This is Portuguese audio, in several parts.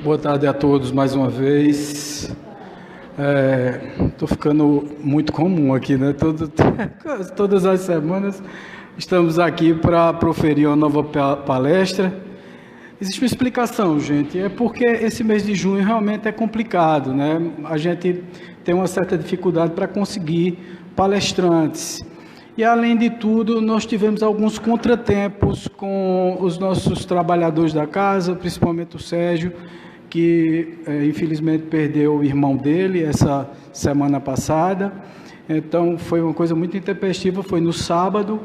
Boa tarde a todos mais uma vez. Estou ficando muito comum aqui, né? Todas as semanas estamos aqui para proferir uma nova palestra. Existe uma explicação, gente, é porque esse mês de junho realmente é complicado, né? A gente tem uma certa dificuldade para conseguir palestrantes. E, além de tudo, nós tivemos alguns contratempos com os nossos trabalhadores da casa, principalmente o Sérgio, que infelizmente perdeu o irmão dele essa semana passada. Então, foi uma coisa muito intempestiva, foi no sábado.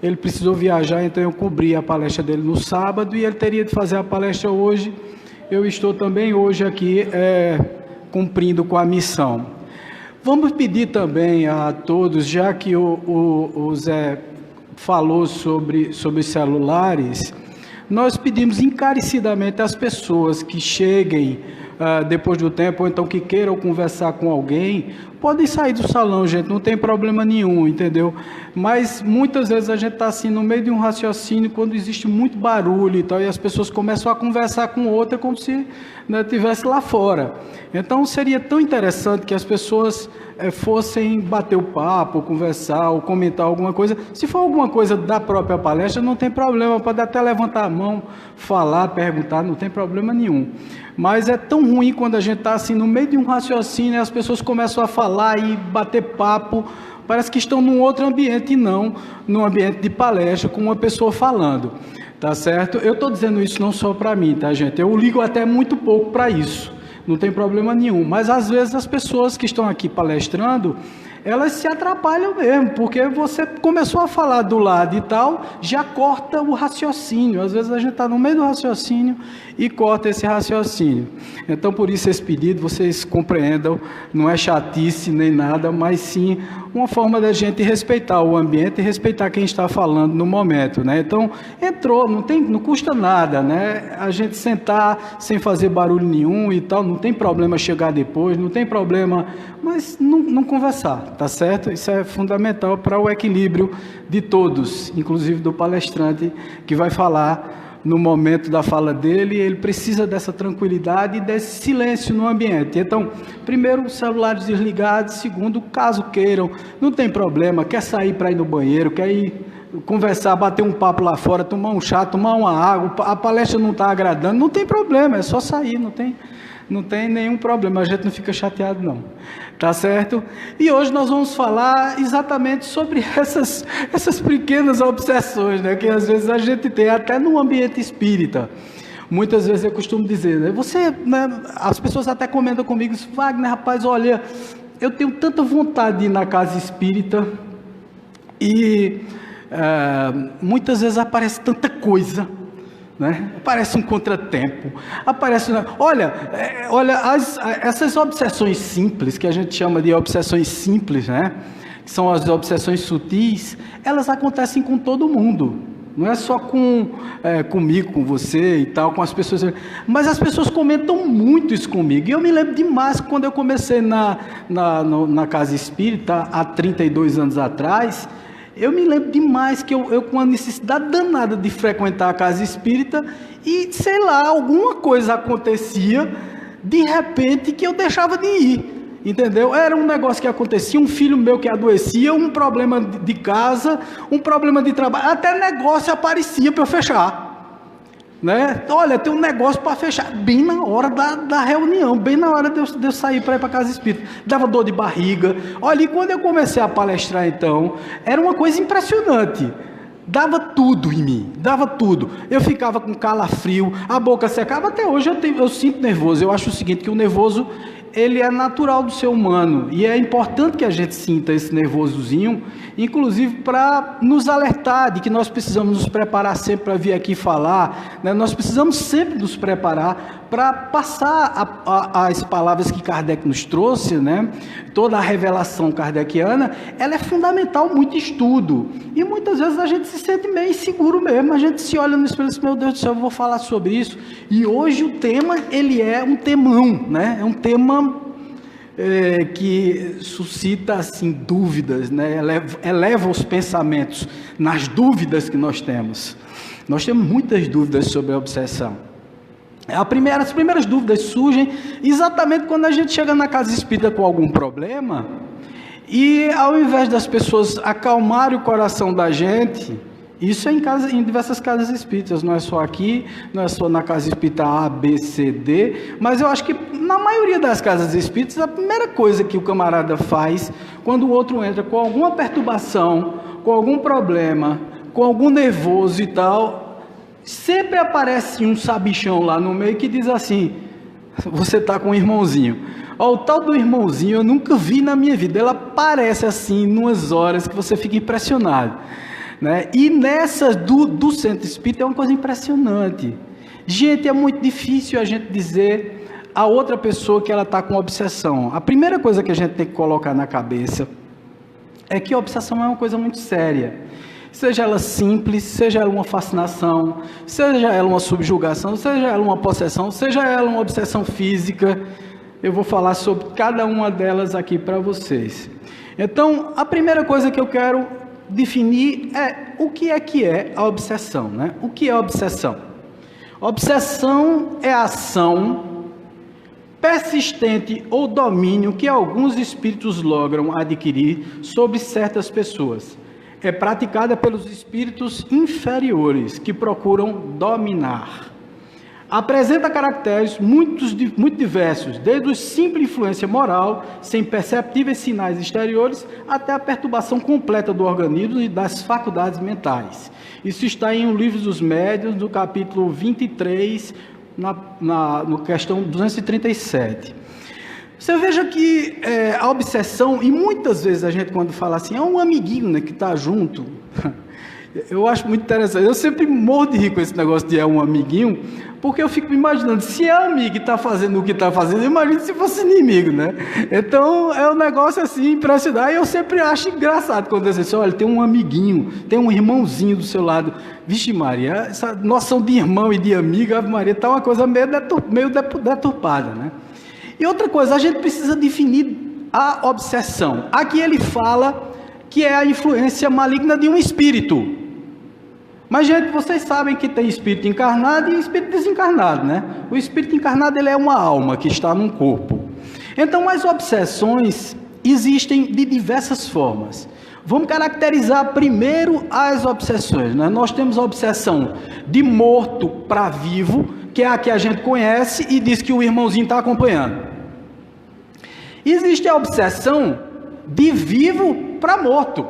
Ele precisou viajar, então eu cobri a palestra dele no sábado e ele teria de fazer a palestra hoje. Eu estou também hoje aqui cumprindo com a missão. Vamos pedir também a todos, já que o Zé falou sobre os celulares, nós pedimos encarecidamente às pessoas que cheguem depois do tempo, ou então que queiram conversar com alguém, podem sair do salão, gente, não tem problema nenhum, entendeu? Mas muitas vezes a gente está assim no meio de um raciocínio, quando existe muito barulho e tal, e as pessoas começam a conversar com outra como se estivesse lá fora. Então seria tão interessante que as pessoas fossem bater o papo, conversar ou comentar alguma coisa. Se for alguma coisa da própria palestra, não tem problema, pode até levantar a mão, falar, perguntar, não tem problema nenhum. Mas é tão ruim quando a gente está assim no meio de um raciocínio e as pessoas começam a falar e bater papo, parece que estão num outro ambiente e não num ambiente de palestra com uma pessoa falando, tá certo? Eu estou dizendo isso não só para mim, tá, gente? Eu ligo até muito pouco para isso, não tem problema nenhum, mas às vezes as pessoas que estão aqui palestrando, elas se atrapalham mesmo, porque você começou a falar do lado e tal, já corta o raciocínio. Às vezes a gente está no meio do raciocínio e corta esse raciocínio. Então, por isso esse pedido, vocês compreendam, não é chatice nem nada, mas sim uma forma da gente respeitar o ambiente e respeitar quem está falando no momento, né? Então, entrou, não custa nada, né? A gente sentar sem fazer barulho nenhum e tal, não tem problema chegar depois, não tem problema, mas não conversar, tá certo? Isso é fundamental para o equilíbrio de todos, inclusive do palestrante que vai falar. No momento da fala dele, ele precisa dessa tranquilidade e desse silêncio no ambiente. Então, primeiro, celulares desligados. Segundo, caso queiram, não tem problema, quer sair para ir no banheiro, quer ir conversar, bater um papo lá fora, tomar um chá, tomar uma água, a palestra não está agradando, não tem problema, é só sair, não tem nenhum problema, a gente não fica chateado não, tá certo? E hoje nós vamos falar exatamente sobre essas pequenas obsessões, né, que às vezes a gente tem até no ambiente espírita. Muitas vezes eu costumo dizer, né, as pessoas até comentam comigo, Wagner, rapaz, olha, eu tenho tanta vontade de ir na casa espírita e muitas vezes aparece tanta coisa, né? Aparece um contratempo, olha, essas obsessões simples, que a gente chama de obsessões simples, né? Que são as obsessões sutis, elas acontecem com todo mundo, não é só comigo, com você e tal, com as pessoas, mas as pessoas comentam muito isso comigo, e eu me lembro demais quando eu comecei na casa espírita, há 32 anos atrás. Eu me lembro demais que eu com a necessidade danada de frequentar a casa espírita e, sei lá, alguma coisa acontecia, de repente, que eu deixava de ir, entendeu? Era um negócio que acontecia, um filho meu que adoecia, um problema de casa, um problema de trabalho, até negócio aparecia para eu fechar. Né? Olha, tem um negócio para fechar, bem na hora da reunião, bem na hora de eu sair para ir para a casa espírita, dava dor de barriga. Olha, e quando eu comecei a palestrar então, era uma coisa impressionante, dava tudo em mim, dava tudo, eu ficava com calafrio, a boca secava, até hoje eu sinto nervoso. Eu acho o seguinte, que o nervoso, ele é natural do ser humano, e é importante que a gente sinta esse nervosozinho, inclusive para nos alertar de que nós precisamos nos preparar sempre para vir aqui falar, né? Nós precisamos sempre nos preparar para passar as palavras que Kardec nos trouxe, né? Toda a revelação kardeciana, ela é fundamental, muito estudo, e muitas vezes a gente se sente meio inseguro mesmo, a gente se olha no espelho e diz, meu Deus do céu, eu vou falar sobre isso, e hoje o tema, ele é um temão, né? É um tema que suscita assim dúvidas, né? Eleva os pensamentos nas dúvidas que nós temos. Nós temos muitas dúvidas sobre a obsessão. As primeiras dúvidas surgem exatamente quando a gente chega na casa espírita com algum problema, e ao invés das pessoas acalmarem o coração da gente, isso é em diversas casas espíritas, não é só aqui, não é só na casa espírita A, B, C, D, mas eu acho que na maioria das casas espíritas, a primeira coisa que o camarada faz, quando o outro entra com alguma perturbação, com algum problema, com algum nervoso e tal, sempre aparece um sabichão lá no meio que diz assim: você está com um irmãozinho. O tal do irmãozinho eu nunca vi na minha vida, ela aparece assim, numas horas que você fica impressionado, né? E nessa do centro espírita é uma coisa impressionante. Gente, é muito difícil a gente dizer a outra pessoa que ela está com obsessão. A primeira coisa que a gente tem que colocar na cabeça é que a obsessão é uma coisa muito séria. Seja ela simples, seja ela uma fascinação, seja ela uma subjugação, seja ela uma possessão, seja ela uma obsessão física. Eu vou falar sobre cada uma delas aqui para vocês. Então, a primeira coisa que eu quero definir é o que é a obsessão, né? O que é obsessão? Obsessão é a ação persistente ou domínio que alguns espíritos logram adquirir sobre certas pessoas. É praticada pelos espíritos inferiores que procuram dominar. Apresenta caracteres muito diversos, desde a simples influência moral, sem perceptíveis sinais exteriores, até a perturbação completa do organismo e das faculdades mentais. Isso está em O Livro dos Médiuns, no capítulo 23, no questão 237. Você veja que a obsessão, e muitas vezes a gente quando fala assim, é um amiguinho, né, que está junto, eu acho muito interessante, eu sempre morro de rir com esse negócio de um amiguinho, porque eu fico me imaginando, se é amigo e está fazendo o que está fazendo, imagina se fosse inimigo, né? Então é um negócio assim, impressionante, e eu sempre acho engraçado quando eu digo assim, olha, tem um amiguinho, tem um irmãozinho do seu lado. Vixe Maria, essa noção de irmão e de amigo, Ave Maria, está uma coisa meio deturpada, né? E outra coisa, a gente precisa definir a obsessão. Aqui ele fala que é a influência maligna de um espírito. Mas, gente, vocês sabem que tem espírito encarnado e espírito desencarnado, né? O espírito encarnado, ele é uma alma que está num corpo. Então, as obsessões existem de diversas formas. Vamos caracterizar primeiro as obsessões, né? Nós temos a obsessão de morto para vivo, que é a que a gente conhece e diz que o irmãozinho está acompanhando. Existe a obsessão de vivo para morto.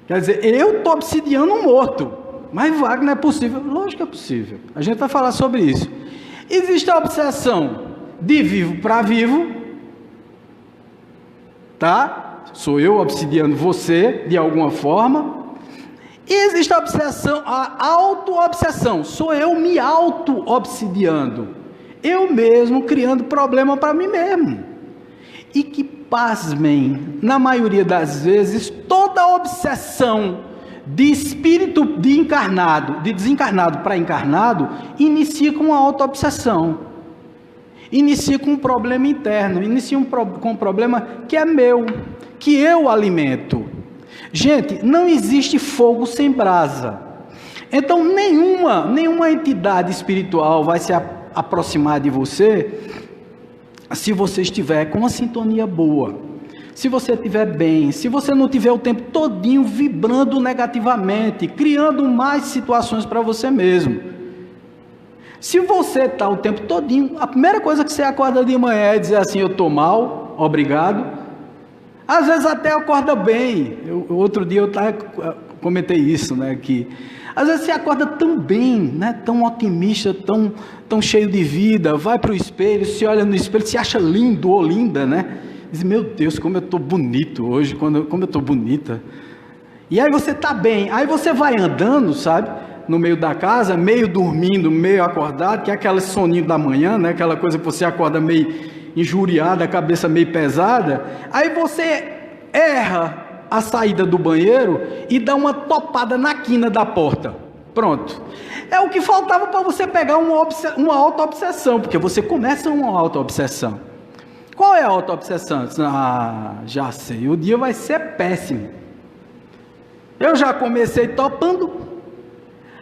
Quer dizer, eu estou obsidiando um morto, mas Wagner, é possível? Lógico que é possível. A gente vai falar sobre isso. Existe a obsessão de vivo para vivo, tá? Sou eu obsidiando você de alguma forma. E existe a obsessão, a auto-obsessão. Sou eu me auto-obsidiando. Eu mesmo criando problema para mim mesmo. E que, pasmem, na maioria das vezes, toda obsessão de espírito de desencarnado para encarnado, inicia com uma auto-obsessão. Inicia com um problema interno, inicia com um problema que é meu, que eu alimento. Gente, não existe fogo sem brasa. Então, nenhuma entidade espiritual vai se aproximar de você se você estiver com uma sintonia boa, se você estiver bem, se você não estiver o tempo todinho vibrando negativamente, criando mais situações para você mesmo. Se você está o tempo todinho, a primeira coisa que você acorda de manhã é dizer assim, eu estou mal, obrigado. Às vezes até acorda bem. Outro dia eu comentei isso, né, que às vezes você acorda tão bem, né, tão otimista, tão cheio de vida, vai para o espelho, se olha no espelho, se acha lindo ou linda, né? Diz, meu Deus, como eu estou bonito hoje, como eu estou bonita. E aí você está bem, aí você vai andando, sabe, no meio da casa, meio dormindo, meio acordado, que é aquele soninho da manhã, né, aquela coisa que você acorda meio injuriada, a cabeça meio pesada, aí você erra a saída do banheiro e dá uma topada na quina da porta. Pronto. É o que faltava para você pegar uma auto-obsessão, porque você começa uma auto-obsessão. Qual é a auto-obsessão? Ah, já sei, o dia vai ser péssimo. Eu já comecei topando.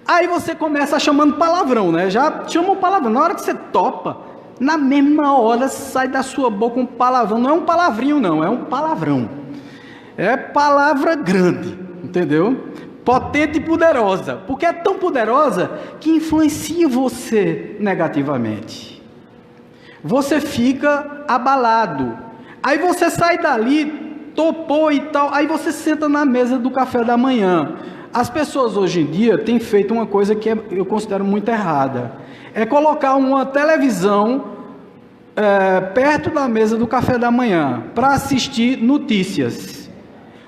Aí você começa chamando palavrão, né? Já chama o palavrão. Na hora que você topa, na mesma hora sai da sua boca um palavrão. Não é um palavrinho, não, é um palavrão. É palavra grande, entendeu? Potente e poderosa. Porque é tão poderosa que influencia você negativamente. Você fica abalado. Aí você sai dali, topou e tal, aí você senta na mesa do café da manhã. As pessoas hoje em dia têm feito uma coisa que eu considero muito errada. É colocar uma televisão perto da mesa do café da manhã para assistir notícias.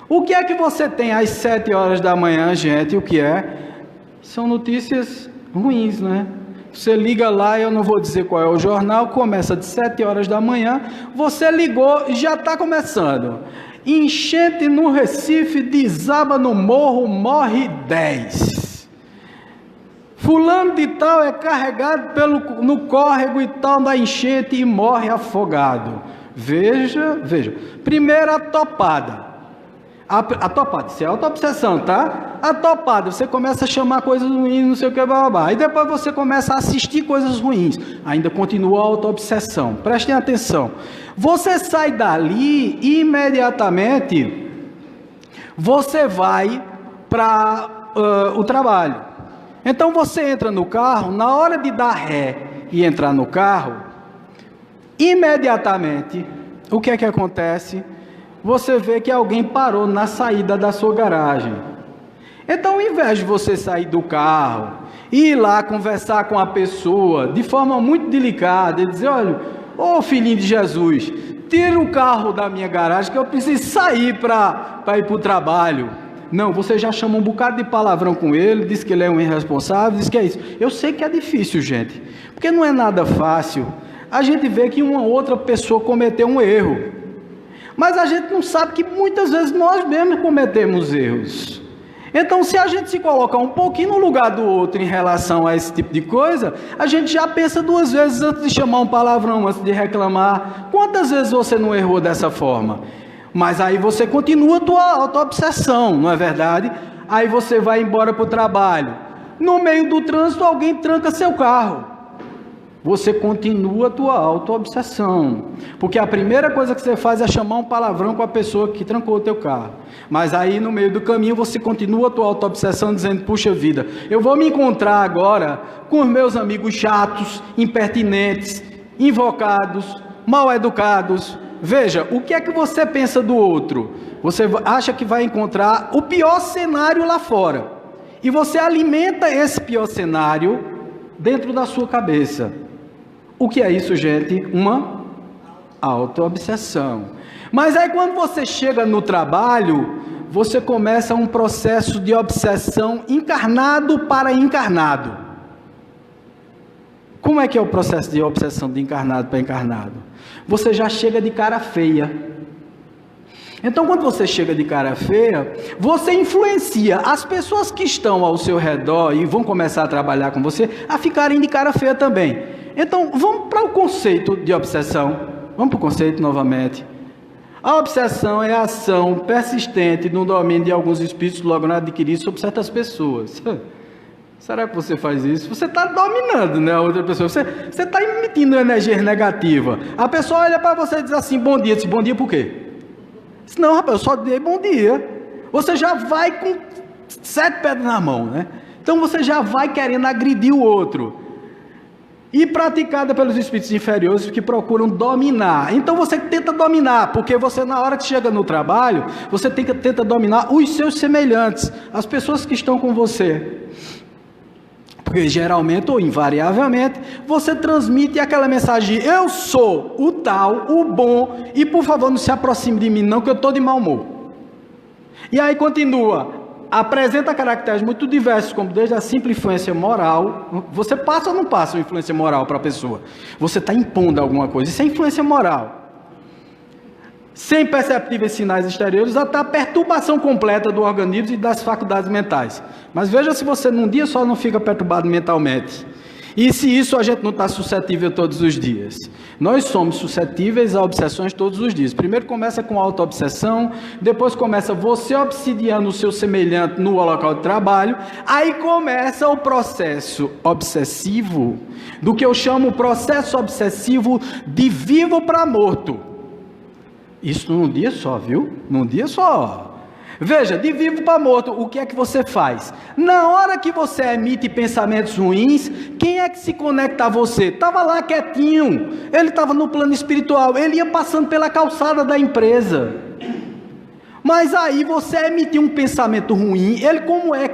O que é que você tem às 7 horas da manhã, gente? O que é? São notícias ruins, né? Você liga lá, eu não vou dizer qual é o jornal, começa de 7 horas da manhã, você ligou e já está começando. Enchente no Recife, desaba no morro, morre 10. Fulano de tal é carregado no córrego e tal da enchente e morre afogado. Veja. Primeira topada. A topada, isso é auto-obsessão, tá? A topada, você começa a chamar coisas ruins, não sei o que, babá. Aí depois você começa a assistir coisas ruins. Ainda continua a auto-obsessão. Prestem atenção. Você sai dali e imediatamente você vai para o trabalho. Então você entra no carro, na hora de dar ré e entrar no carro, imediatamente, o que é que acontece? Você vê que alguém parou na saída da sua garagem. Então, ao invés de você sair do carro e ir lá conversar com a pessoa de forma muito delicada e dizer, olha, ô filhinho de Jesus, tira o carro da minha garagem que eu preciso sair para ir para o trabalho. Não, você já chama um bocado de palavrão com ele, diz que ele é um irresponsável, diz que é isso. Eu sei que é difícil, gente, porque não é nada fácil. A gente vê que uma outra pessoa cometeu um erro. Mas a gente não sabe que muitas vezes nós mesmos cometemos erros. Então, se a gente se colocar um pouquinho no lugar do outro em relação a esse tipo de coisa, a gente já pensa 2 vezes antes de chamar um palavrão, antes de reclamar. Quantas vezes você não errou dessa forma? Mas aí você continua a tua auto-obsessão, não é verdade? Aí você vai embora para o trabalho. No meio do trânsito, alguém tranca seu carro. Você continua a tua auto-obsessão, porque a primeira coisa que você faz é chamar um palavrão com a pessoa que trancou o teu carro, mas aí no meio do caminho você continua a tua auto-obsessão dizendo, puxa vida, eu vou me encontrar agora com os meus amigos chatos, impertinentes, invocados, mal educados. Veja, o que é que você pensa do outro? Você acha que vai encontrar o pior cenário lá fora, e você alimenta esse pior cenário dentro da sua cabeça. O que é isso, gente? Uma auto-obsessão. Mas aí quando você chega no trabalho, você começa um processo de obsessão encarnado para encarnado. Como é que é o processo de obsessão de encarnado para encarnado? Você já chega de cara feia. Então, quando você chega de cara feia, você influencia as pessoas que estão ao seu redor e vão começar a trabalhar com você a ficarem de cara feia também. Então, vamos para o conceito de obsessão. Vamos para o conceito novamente. A obsessão é a ação persistente no domínio de alguns espíritos logo adquiridos sobre certas pessoas. Será que você faz isso? Você está dominando, né, a outra pessoa. Você está emitindo energia negativa. A pessoa olha para você e diz assim, bom dia. Diz, bom dia por quê? Não, rapaz, eu só dei bom dia. Você já vai com 7 pedras na mão, né? Então você já vai querendo agredir o outro. E praticada pelos espíritos inferiores que procuram dominar. Então você tenta dominar, porque você na hora que chega no trabalho, você tenta dominar os seus semelhantes, as pessoas que estão com você. Porque geralmente ou invariavelmente, você transmite aquela mensagem, eu sou o tal, o bom, e por favor não se aproxime de mim não, que eu estou de mau humor. E aí continua, apresenta caracteres muito diversos, como desde a simples influência moral. Você passa ou não passa uma influência moral para a pessoa? Você está impondo alguma coisa, isso é influência moral. Sem perceptíveis sinais exteriores, até a perturbação completa do organismo e das faculdades mentais. Mas veja se você num dia só não fica perturbado mentalmente. E se isso a gente não está suscetível todos os dias? Nós somos suscetíveis a obsessões todos os dias. Primeiro começa com auto-obsessão, depois começa você obsidiando o seu semelhante no local de trabalho, aí começa o processo obsessivo, do que eu chamo o processo obsessivo de vivo para morto. Isso num dia só, viu? Num dia só. Veja, de vivo para morto, o que é que você faz? Na hora que você emite pensamentos ruins, quem é que se conecta a você? Estava lá quietinho, ele estava no plano espiritual, ele ia passando pela calçada da empresa. Mas aí você emitiu um pensamento ruim, ele como é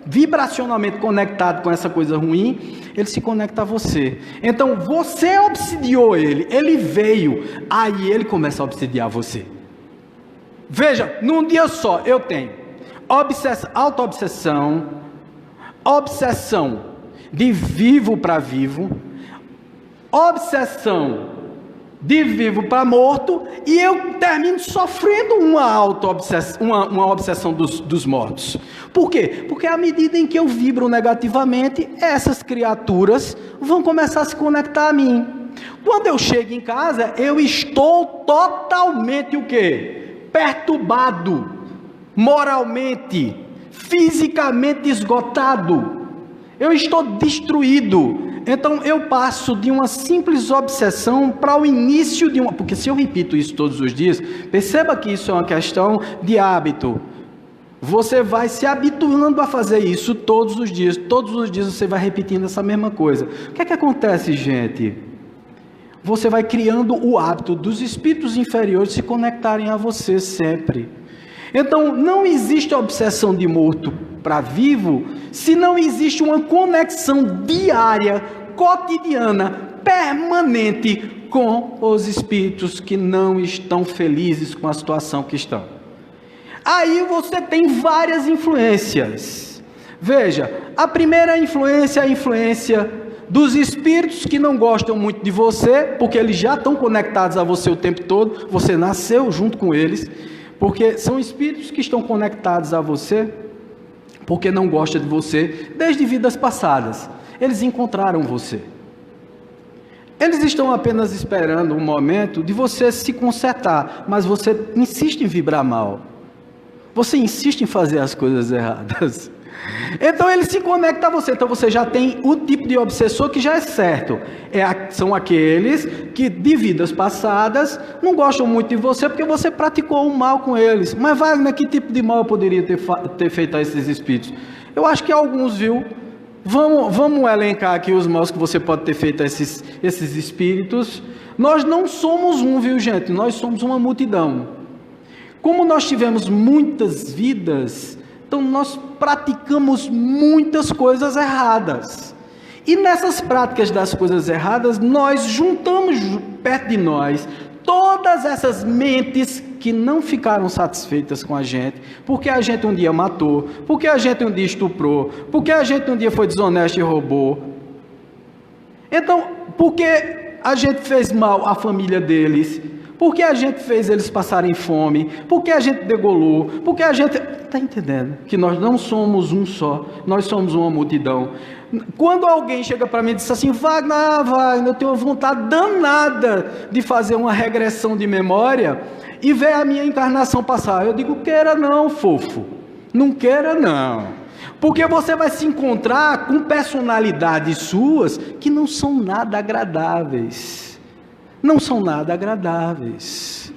vibracionalmente conectado com essa coisa ruim, ele se conecta a você. Então você obsidiou ele, ele veio, aí ele começa a obsidiar você. Veja, num dia só eu tenho auto-obsessão, obsessão de vivo para vivo, obsessão de vivo para morto, e eu termino sofrendo uma obsessão dos mortos. Por quê? Porque à medida em que eu vibro negativamente, essas criaturas vão começar a se conectar a mim. Quando eu chego em casa, eu estou totalmente o quê? Perturbado, moralmente, fisicamente esgotado, eu estou destruído. Então eu passo de uma simples obsessão para o início de uma, porque se eu repito isso todos os dias, perceba que isso é uma questão de hábito. Você vai se habituando a fazer isso todos os dias você vai repetindo essa mesma coisa. O que é que acontece, gente? Você vai criando o hábito dos espíritos inferiores se conectarem a você sempre. Então, não existe obsessão de morto para vivo, se não existe uma conexão diária, cotidiana, permanente com os espíritos que não estão felizes com a situação que estão. Aí você tem várias influências. Veja, a primeira influência é a influência dos espíritos que não gostam muito de você, porque eles já estão conectados a você o tempo todo, você nasceu junto com eles, porque são espíritos que estão conectados a você, porque não gostam de você, desde vidas passadas, eles encontraram você, eles estão apenas esperando um momento de você se consertar, mas você insiste em vibrar mal, você insiste em fazer as coisas erradas. Então ele se conecta a você. Então você já tem o tipo de obsessor que já é certo. São aqueles que de vidas passadas não gostam muito de você porque você praticou um mal com eles. Mas Wagner, que tipo de mal eu poderia ter feito a esses espíritos? Eu acho que alguns, viu? Vamos elencar aqui os maus que você pode ter feito a esses espíritos. Nós não somos um, viu, gente? Nós somos uma multidão. Como nós tivemos muitas vidas, então nós praticamos muitas coisas erradas. E nessas práticas das coisas erradas, nós juntamos perto de nós todas essas mentes que não ficaram satisfeitas com a gente, porque a gente um dia matou, porque a gente um dia estuprou, porque a gente um dia foi desonesto e roubou. Então, porque a gente fez mal à família deles, porque a gente fez eles passarem fome, porque a gente degolou, porque a gente... Está entendendo? Que nós não somos um só, nós somos uma multidão. Quando alguém chega para mim e diz assim, Wagner, eu tenho uma vontade danada de fazer uma regressão de memória e ver a minha encarnação passar. Eu digo, queira não, fofo, não queira não. Porque você vai se encontrar com personalidades suas que não são nada agradáveis. Não são nada agradáveis.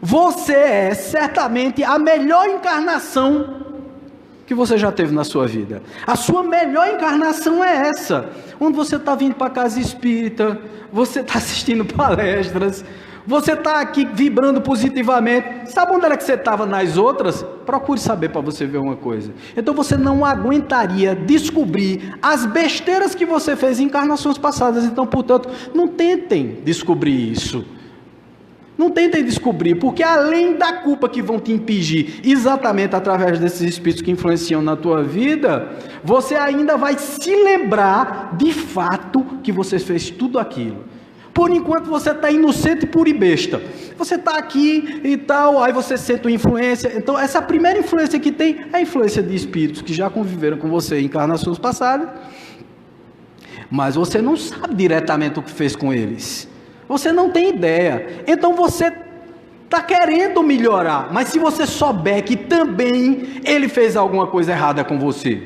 Você é certamente a melhor encarnação que você já teve na sua vida. A sua melhor encarnação é essa, onde você está vindo para a casa espírita, você está assistindo palestras, você está aqui vibrando positivamente. Sabe onde era que você estava nas outras? Procure saber para você ver uma coisa. Então você não aguentaria descobrir as besteiras que você fez em encarnações passadas. Então, portanto, não tentem descobrir isso. Não tentem descobrir, porque além da culpa que vão te impingir, exatamente através desses espíritos que influenciam na tua vida, você ainda vai se lembrar de fato que você fez tudo aquilo. Por enquanto você está inocente, pura e besta. Você está aqui e tal, aí você sente uma influência. Então essa primeira influência que tem é a influência de espíritos que já conviveram com você em encarnações passadas. mas você não sabe diretamente o que fez com eles. Você não tem ideia. Então você está querendo melhorar, mas se você souber que também ele fez alguma coisa errada com você,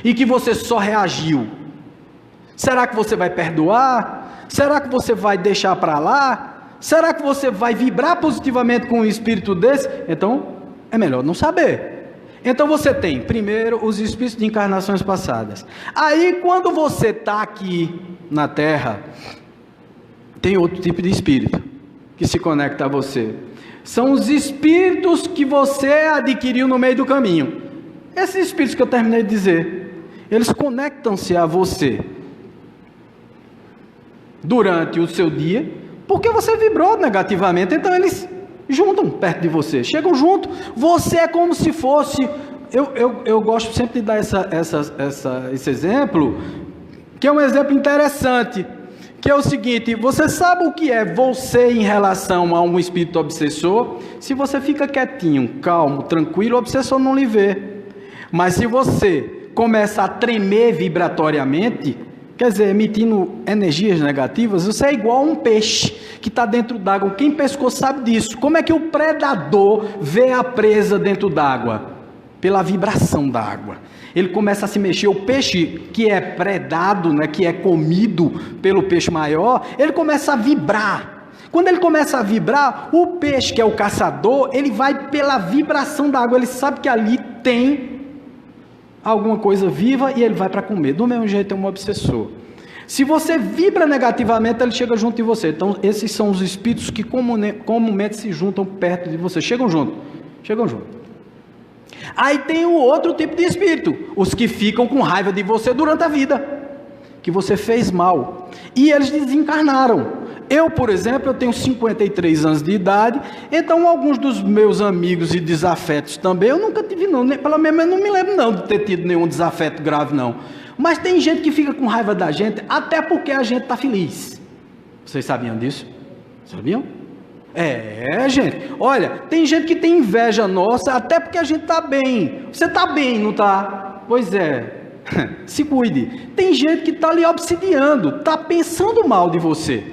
e que você só reagiu, será que você vai perdoar? Será que você vai deixar para lá? Será que você vai vibrar positivamente com um espírito desse? Então, é melhor não saber. Então você tem, primeiro, os espíritos de encarnações passadas. Aí, quando você está aqui na Terra, tem outro tipo de espírito que se conecta a você. São os espíritos que você adquiriu no meio do caminho. Esses espíritos que eu terminei de dizer, eles conectam-se a você durante o seu dia, porque você vibrou negativamente, então eles juntam perto de você, chegam junto. Você é como se fosse, eu gosto sempre de dar esse exemplo, que é um exemplo interessante, que é o seguinte: você sabe o que é você em relação a um espírito obsessor? Se você fica quietinho, calmo, tranquilo, o obsessor não lhe vê. Mas se você começa a tremer vibratoriamente, quer dizer, emitindo energias negativas, você é igual a um peixe que está dentro d'água. Quem pescou sabe disso. Como é que o predador vê a presa dentro d'água? Pela vibração da água. Ele começa a se mexer. O peixe que é predado, né, que é comido pelo peixe maior, ele começa a vibrar. Quando ele começa a vibrar, o peixe, que é o caçador, ele vai pela vibração da água. Ele sabe que ali tem alguma coisa viva e ele vai para comer. Do mesmo jeito é um obsessor. Se você vibra negativamente, ele chega junto de você. Então esses são os espíritos que comumente se juntam perto de você. Chegam junto. Aí tem o outro tipo de espírito, os que ficam com raiva de você durante a vida, que você fez mal, e eles desencarnaram. Eu, por exemplo, eu tenho 53 anos de idade, então alguns dos meus amigos e desafetos também, eu nunca tive não, pelo menos eu não me lembro não de ter tido nenhum desafeto grave não, mas tem gente que fica com raiva da gente, até porque a gente está feliz. Vocês sabiam disso? Sabiam? Gente, olha, tem gente que tem inveja nossa, até porque a gente está bem. Você está bem, não está? Pois é, se cuide. Tem gente que está ali obsidiando, está pensando mal de você.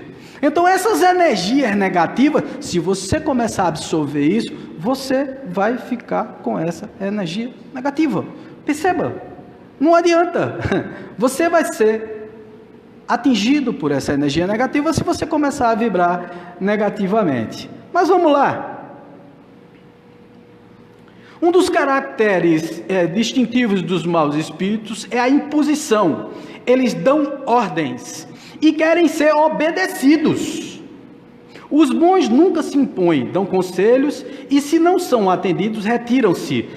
Então essas energias negativas, se você começar a absorver isso, você vai ficar com essa energia negativa. Perceba, não adianta, você vai ser atingido por essa energia negativa se você começar a vibrar negativamente. Mas vamos lá. Um dos caracteres distintivos dos maus espíritos é a imposição. Eles dão ordens e querem ser obedecidos. Os bons nunca se impõem, dão conselhos e, se não são atendidos, retiram-se.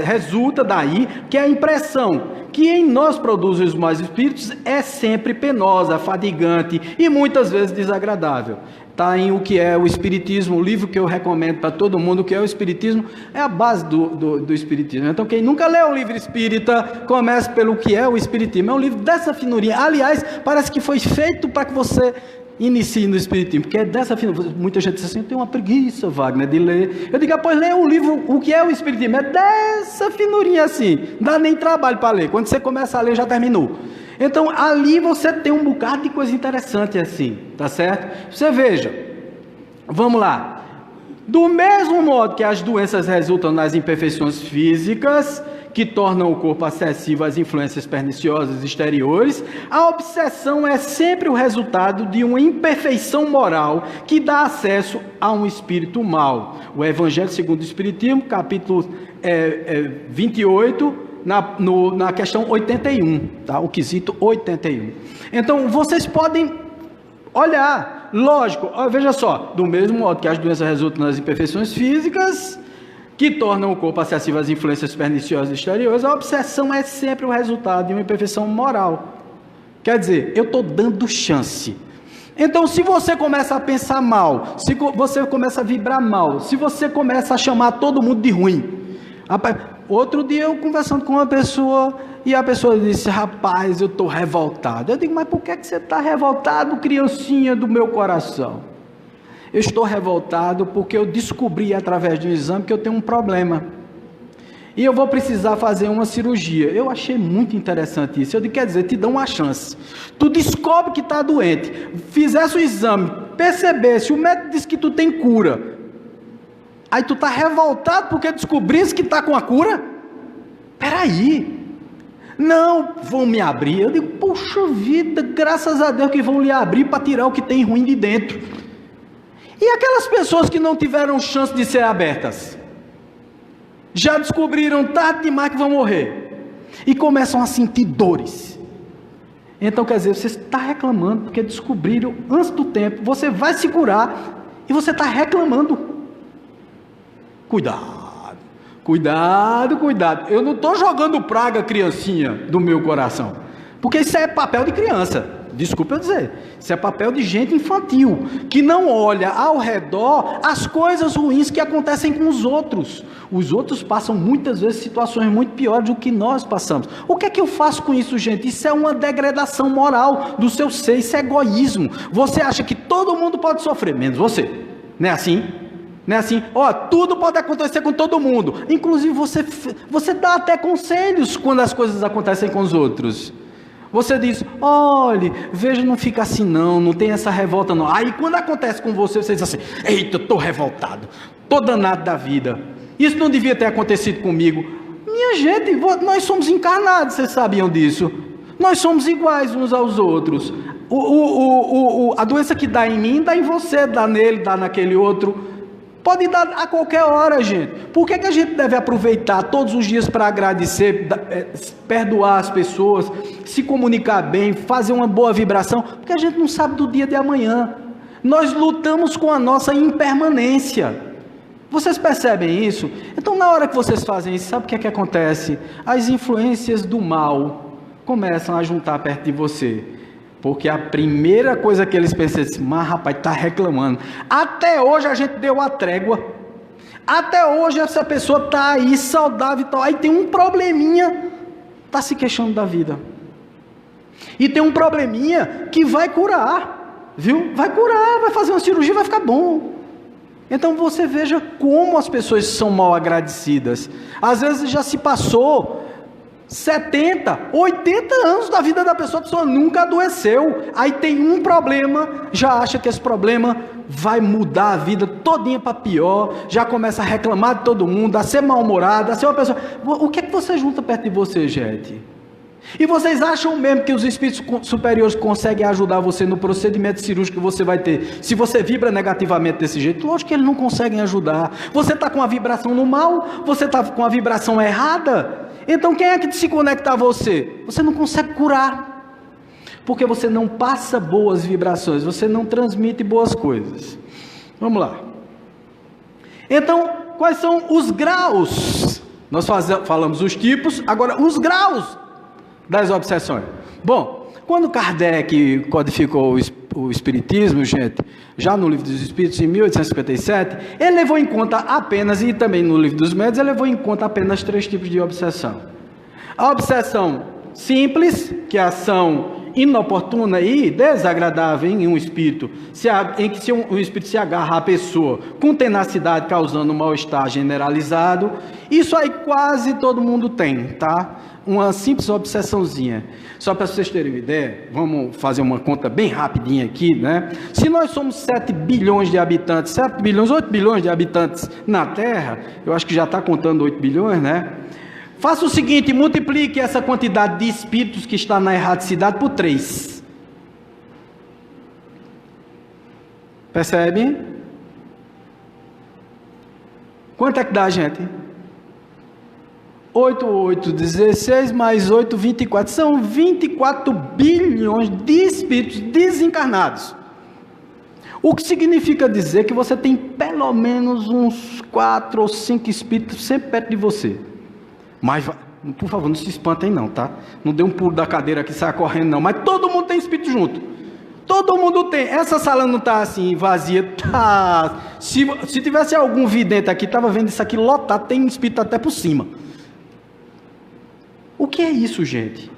Resulta daí que a impressão que em nós produzem os maus espíritos é sempre penosa, fadigante e muitas vezes desagradável. Está em O que é o Espiritismo, o livro que eu recomendo para todo mundo. O que é o Espiritismo é a base do Espiritismo. Então quem nunca leu o livro espírita, comece pelo que é o Espiritismo. É um livro dessa finurinha. Aliás, parece que foi feito para que você inicie no Espiritismo, porque é dessa finurinha. Muita gente diz assim: eu tenho uma preguiça, Wagner, de ler. Eu digo: pois lê o livro O que é o Espiritismo. É dessa finurinha assim, não dá nem trabalho para ler. Quando você começa a ler, já terminou. Então ali você tem um bocado de coisa interessante assim, tá certo? Você veja, vamos lá. Do mesmo modo que as doenças resultam nas imperfeições físicas, que tornam o corpo acessível às influências perniciosas exteriores, a obsessão é sempre o resultado de uma imperfeição moral que dá acesso a um espírito mau. O Evangelho segundo o Espiritismo, capítulo 28, na questão 81, tá? O quesito 81. Então, vocês podem olhar, lógico, veja só, do mesmo modo que as doenças resultam nas imperfeições físicas, que tornam o corpo acessível às influências perniciosas exteriores, a obsessão é sempre o resultado de uma imperfeição moral. Quer dizer, eu estou dando chance. Então, se você começa a pensar mal, se você começa a vibrar mal, se você começa a chamar todo mundo de ruim. Outro dia eu conversando com uma pessoa, e a pessoa disse: rapaz, eu estou revoltado. Eu digo: mas por que você está revoltado, criancinha do meu coração? Eu estou revoltado porque eu descobri através de um exame que eu tenho um problema. e eu vou precisar fazer uma cirurgia. Eu achei muito interessante isso. Eu digo, quer dizer, te dão uma chance. Tu descobre que está doente, fizesse o exame, percebesse, o médico disse que tu tem cura. Aí tu está revoltado porque descobrisse que está com a cura? Peraí. Não, vão me abrir. Eu digo, poxa vida, graças a Deus que vão lhe abrir para tirar o que tem ruim de dentro. E aquelas pessoas que não tiveram chance de ser abertas? Já descobriram tarde demais que vão morrer. E começam a sentir dores. Então quer dizer, você está reclamando porque descobriram antes do tempo. Você vai se curar e você está reclamando. Cuidado, cuidado, cuidado. Eu não estou jogando praga, criancinha, do meu coração. Porque isso é papel de criança. Desculpa eu dizer, isso é papel de gente infantil, que não olha ao redor as coisas ruins que acontecem com os outros. Os outros passam muitas vezes situações muito piores do que nós passamos. O que é que eu faço com isso, gente? Isso é uma degradação moral do seu ser, isso é egoísmo. Você acha que todo mundo pode sofrer, menos você. Não é assim? Não é assim? Ó, tudo pode acontecer com todo mundo. Inclusive você dá até conselhos quando as coisas acontecem com os outros. Você diz, olhe, veja, não fica assim não tem essa revolta não. Aí quando acontece com você, você diz assim, eita, eu estou revoltado, estou danado da vida, isso não devia ter acontecido comigo. Minha gente, nós somos encarnados, vocês sabiam disso? Nós somos iguais uns aos outros. A doença que dá em mim, dá em você, dá nele, dá naquele outro. Pode dar a qualquer hora, gente. Por que a gente deve aproveitar todos os dias para agradecer, perdoar as pessoas, se comunicar bem, fazer uma boa vibração? Porque a gente não sabe do dia de amanhã. Nós lutamos com a nossa impermanência. Vocês percebem isso? Então, na hora que vocês fazem isso, sabe o que é que acontece? As influências do mal começam a juntar perto de você. Porque a primeira coisa que eles pensam é assim, mas rapaz, está reclamando. Até hoje a gente deu a trégua. Até hoje essa pessoa está aí saudável e tal. Aí tem um probleminha, está se queixando da vida. E tem um probleminha que vai curar, viu? Vai curar, vai fazer uma cirurgia, vai ficar bom. Então você veja como as pessoas são mal agradecidas. Às vezes já se passou 70, 80 anos da vida da pessoa, a pessoa nunca adoeceu, aí tem um problema, já acha que esse problema vai mudar a vida todinha para pior, já começa a reclamar de todo mundo, a ser mal-humorada, a ser uma pessoa... O que é que você junta perto de você, gente? E vocês acham mesmo que os espíritos superiores conseguem ajudar você no procedimento cirúrgico que você vai ter, se você vibra negativamente desse jeito? Lógico que eles não conseguem ajudar. Você está com a vibração no mal, você está com a vibração errada. Então quem é que se conecta a você? Você não consegue curar, porque você não passa boas vibrações, você não transmite boas coisas. Vamos lá. Então, quais são os graus? Nós falamos os tipos, agora os graus das obsessões. Bom, quando Kardec codificou o Espiritismo, gente, já no Livro dos Espíritos, em 1857, ele levou em conta apenas, e também no Livro dos Médiuns, ele levou em conta apenas 3 tipos de obsessão. A obsessão simples, que é a ação inoportuna e desagradável em um espírito, em que um espírito se agarra à pessoa com tenacidade, causando um mal-estar generalizado. Isso aí quase todo mundo tem, tá? Uma simples obsessãozinha. Só para vocês terem uma ideia, vamos fazer uma conta bem rapidinha aqui, né? Se nós somos 7 bilhões de habitantes, 7 bilhões, 8 bilhões de habitantes na Terra, eu acho que já está contando 8 bilhões, né? Faça o seguinte, multiplique essa quantidade de espíritos que está na erraticidade por 3. Percebe? Quanto é que dá, gente? 8, 8, 16, mais 8, 24. São 24 bilhões de espíritos desencarnados. O que significa dizer que você tem pelo menos uns 4 ou 5 espíritos sempre perto de você. Mas, por favor, não se espantem não, tá? Não dê um pulo da cadeira aqui e saia correndo não. Mas todo mundo tem espírito junto. Todo mundo tem. Essa sala não está assim, vazia. Tá. Se tivesse algum vidente aqui, estava vendo isso aqui lotado, tem espírito até por cima. O que é isso, gente?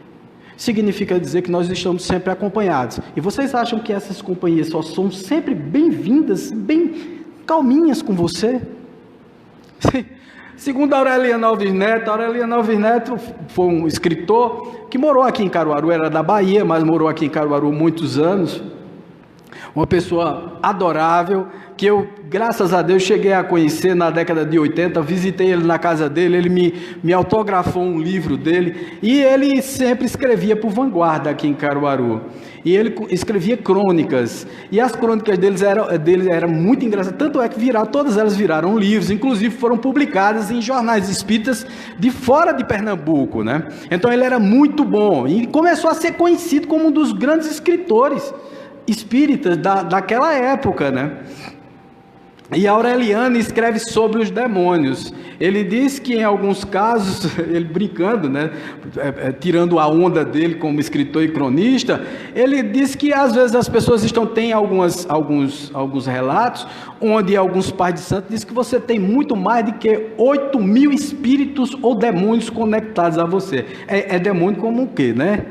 Significa dizer que nós estamos sempre acompanhados. E vocês acham que essas companhias só são sempre bem-vindas, bem calminhas com você? Segundo Aureliano Alves Neto foi um escritor que morou aqui em Caruaru, era da Bahia, mas morou aqui em Caruaru muitos anos. Uma pessoa adorável, que eu, graças a Deus, cheguei a conhecer na década de 80, visitei ele na casa dele, ele me autografou um livro dele, e ele sempre escrevia por Vanguarda aqui em Caruaru. E ele escrevia crônicas, e as crônicas dele eram muito engraçadas, tanto é que todas elas viraram livros, inclusive foram publicadas em jornais espíritas de fora de Pernambuco, né? Então ele era muito bom, e começou a ser conhecido como um dos grandes escritores espíritas daquela época, né? E Aureliano escreve sobre os demônios. Ele diz que em alguns casos, ele brincando, né, tirando a onda dele como escritor e cronista, ele diz que às vezes as pessoas têm alguns relatos, onde alguns pais de santo dizem que você tem muito mais do que 8.000 espíritos ou demônios conectados a você. É demônio como o quê, né?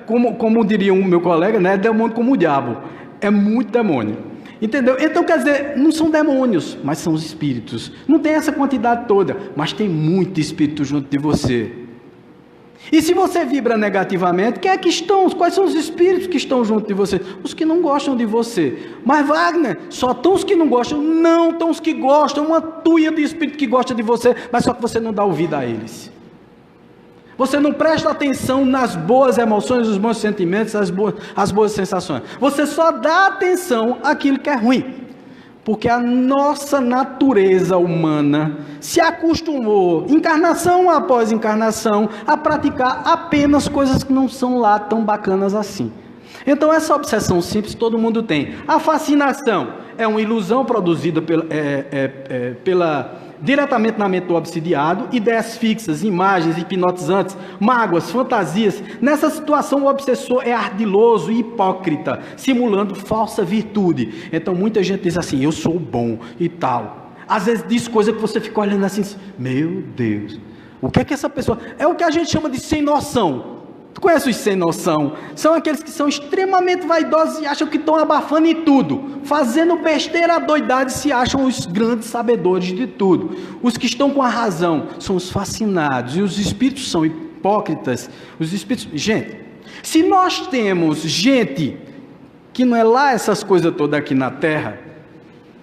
Como diria um meu colega, né? É demônio como o diabo. É muito demônio. Entendeu? Então, quer dizer, não são demônios, mas são os espíritos. Não tem essa quantidade toda, mas tem muito espírito junto de você. E se você vibra negativamente, quem é que estão? Quais são os espíritos que estão junto de você? Os que não gostam de você. Mas Wagner, só estão os que não gostam? Não, estão os que gostam, uma tuia de espírito que gosta de você, mas só que você não dá ouvido a eles. Você não presta atenção nas boas emoções, os bons sentimentos, as boas sensações. Você só dá atenção àquilo que é ruim. Porque a nossa natureza humana se acostumou, encarnação após encarnação, a praticar apenas coisas que não são lá tão bacanas assim. Então essa obsessão simples todo mundo tem. A fascinação é uma ilusão produzida diretamente na mente do obsidiado, ideias fixas, imagens hipnotizantes, mágoas, fantasias. Nessa situação o obsessor é ardiloso e hipócrita, simulando falsa virtude. Então muita gente diz assim, eu sou bom e tal. Às vezes diz coisa que você fica olhando assim, meu Deus, o que é que essa pessoa... É o que a gente chama de sem noção. Tu conhece os sem noção? São aqueles que são extremamente vaidosos e acham que estão abafando em tudo. Fazendo besteira, doidade, se acham os grandes sabedores de tudo. Os que estão com a razão são os fascinados. E os espíritos são hipócritas. Os espíritos... Gente, se nós temos gente que não é lá essas coisas todas aqui na Terra,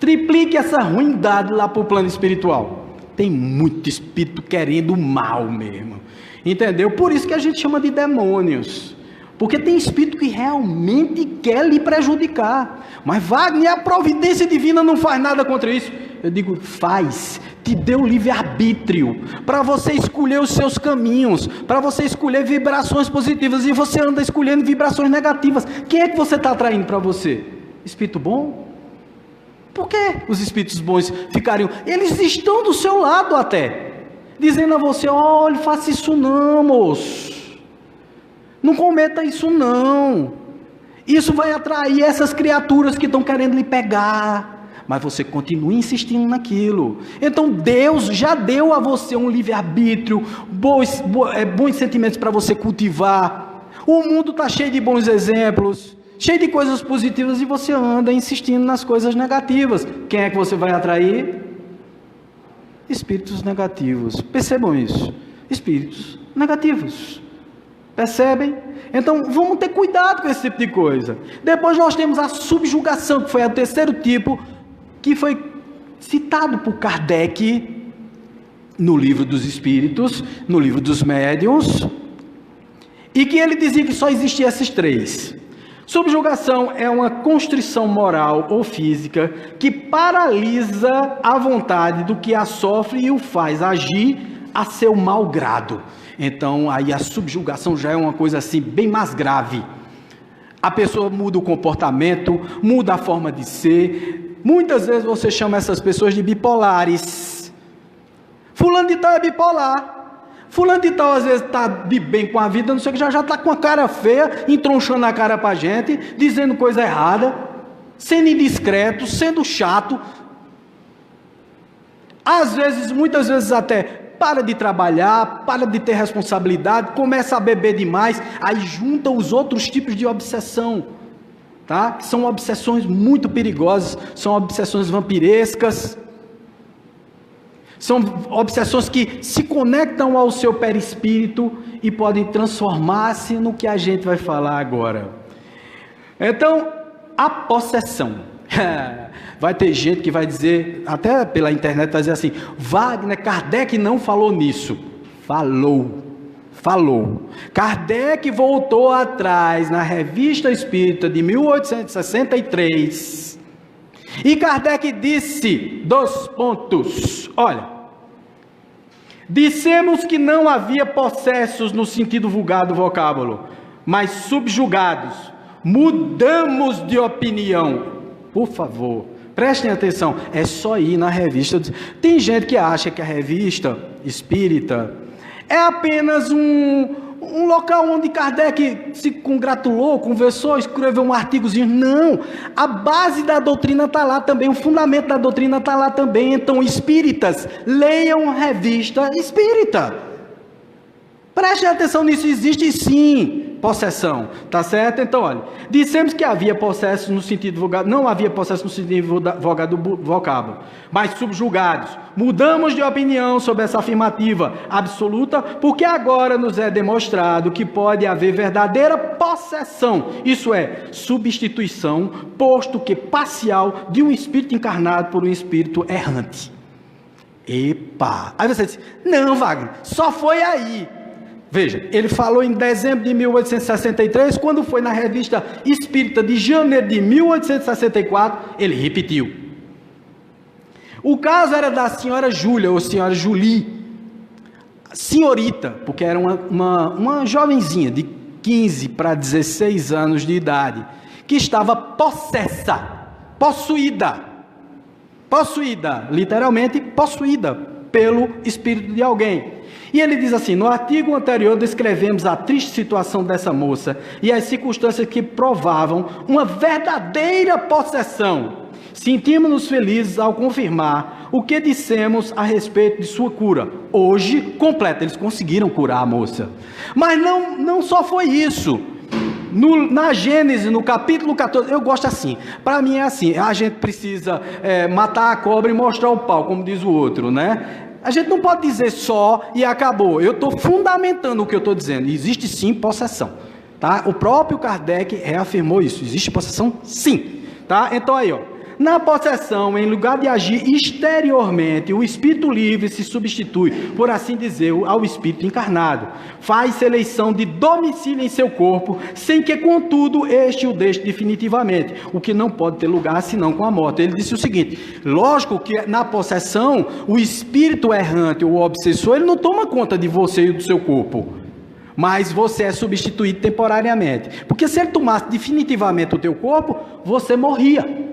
triplique essa ruindade lá para o plano espiritual. Tem muito espírito querendo o mal mesmo. Entendeu? Por isso que a gente chama de demônios. Porque tem espírito que realmente quer lhe prejudicar. Mas Wagner, a providência divina não faz nada contra isso. Eu digo, faz. Te deu livre-arbítrio para você escolher os seus caminhos, para você escolher vibrações positivas, e você anda escolhendo vibrações negativas. Quem é que você está atraindo para você? Espírito bom? Por que os espíritos bons ficariam? Eles estão do seu lado até, dizendo a você, olha, faça isso não, moço. Não cometa isso não. Isso vai atrair essas criaturas que estão querendo lhe pegar. Mas você continua insistindo naquilo. Então Deus já deu a você um livre-arbítrio, bons sentimentos para você cultivar. O mundo está cheio de bons exemplos, cheio de coisas positivas, e você anda insistindo nas coisas negativas. Quem é que você vai atrair? Espíritos negativos. Percebam isso. Espíritos negativos. Percebem? Então vamos ter cuidado com esse tipo de coisa. Depois nós temos a subjugação, que foi o terceiro tipo, que foi citado por Kardec no livro dos Espíritos, no livro dos Médiuns, e que ele dizia que só existiam esses três. Subjugação é uma constrição moral ou física que paralisa a vontade do que a sofre e o faz agir a seu mau grado. Então aí a subjugação já é uma coisa assim bem mais grave. A pessoa muda o comportamento, muda a forma de ser. Muitas vezes você chama essas pessoas de bipolares. Fulano de tal é bipolar. Fulano de tal às vezes está de bem com a vida, não sei o que, já está com a cara feia, entronchando a cara para a gente, dizendo coisa errada, sendo indiscreto, sendo chato. Às vezes, muitas vezes até para de trabalhar, para de ter responsabilidade, começa a beber demais, aí junta os outros tipos de obsessão, tá? Que são obsessões muito perigosas, são obsessões vampirescas. São obsessões que se conectam ao seu perispírito e podem transformar-se no que a gente vai falar agora. Então, a possessão. Vai ter gente que vai dizer, até pela internet, vai dizer assim: Wagner, Kardec não falou nisso. Falou. Kardec voltou atrás na Revista Espírita de 1863 e Kardec disse, olha, dissemos que não havia possessos no sentido vulgar do vocábulo, mas subjugados. Mudamos de opinião. Por favor, prestem atenção, é só ir na revista. Tem gente que acha que a revista espírita é apenas um local onde Kardec se congratulou, conversou, escreveu um artigozinho. Não, a base da doutrina está lá também, o fundamento da doutrina está lá também. Então, espíritas, leiam revista espírita. Prestem atenção nisso, existe sim possessão, tá certo? Então, olha, dissemos que havia possessos no sentido vulgar, não havia possessos no sentido vulgar do vocábulo, mas subjugados. Mudamos de opinião sobre essa afirmativa absoluta, porque agora nos é demonstrado que pode haver verdadeira possessão, isso é, substituição, posto que parcial, de um espírito encarnado por um espírito errante. Epa! Aí você diz, não, Wagner, só foi aí. Veja, ele falou em dezembro de 1863, quando foi na Revista Espírita de janeiro de 1864, ele repetiu. O caso era da senhora Júlia, ou senhora Julie, senhorita, porque era uma jovenzinha de 15 para 16 anos de idade, que estava possuída, literalmente possuída pelo espírito de alguém. E ele diz assim, no artigo anterior descrevemos a triste situação dessa moça e as circunstâncias que provavam uma verdadeira possessão. Sentimos-nos felizes ao confirmar o que dissemos a respeito de sua cura. Hoje, completa, eles conseguiram curar a moça. Mas não só foi isso. Na Gênesis, no capítulo 14, eu gosto assim, para mim é assim, a gente precisa matar a cobra e mostrar o pau, como diz o outro, né? A gente não pode dizer só e acabou. Eu estou fundamentando o que eu estou dizendo. Existe sim possessão, tá? O próprio Kardec reafirmou isso. Existe possessão sim, tá? Então aí, ó. Na possessão, em lugar de agir exteriormente, o espírito livre se substitui, por assim dizer, ao espírito encarnado. Faz seleção de domicílio em seu corpo, sem que, contudo, este o deixe definitivamente, o que não pode ter lugar senão com a morte. Ele disse o seguinte, lógico que na possessão, o espírito errante, o obsessor, ele não toma conta de você e do seu corpo, mas você é substituído temporariamente. Porque se ele tomasse definitivamente o teu corpo, você morria.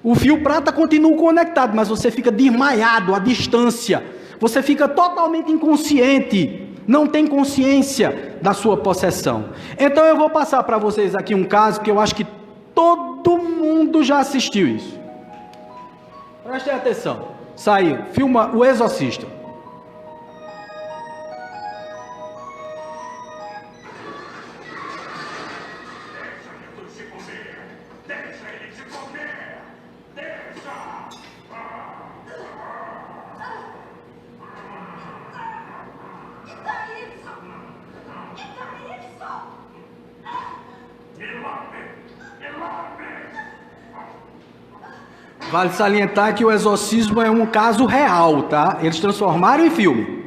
O fio prata continua conectado, mas você fica desmaiado à distância. Você fica totalmente inconsciente, não tem consciência da sua possessão. Então eu vou passar para vocês aqui um caso que eu acho que todo mundo já assistiu isso. Prestem atenção. Saiu, filma O Exorcista. Vale salientar que o exorcismo é um caso real, tá? Eles transformaram em filme.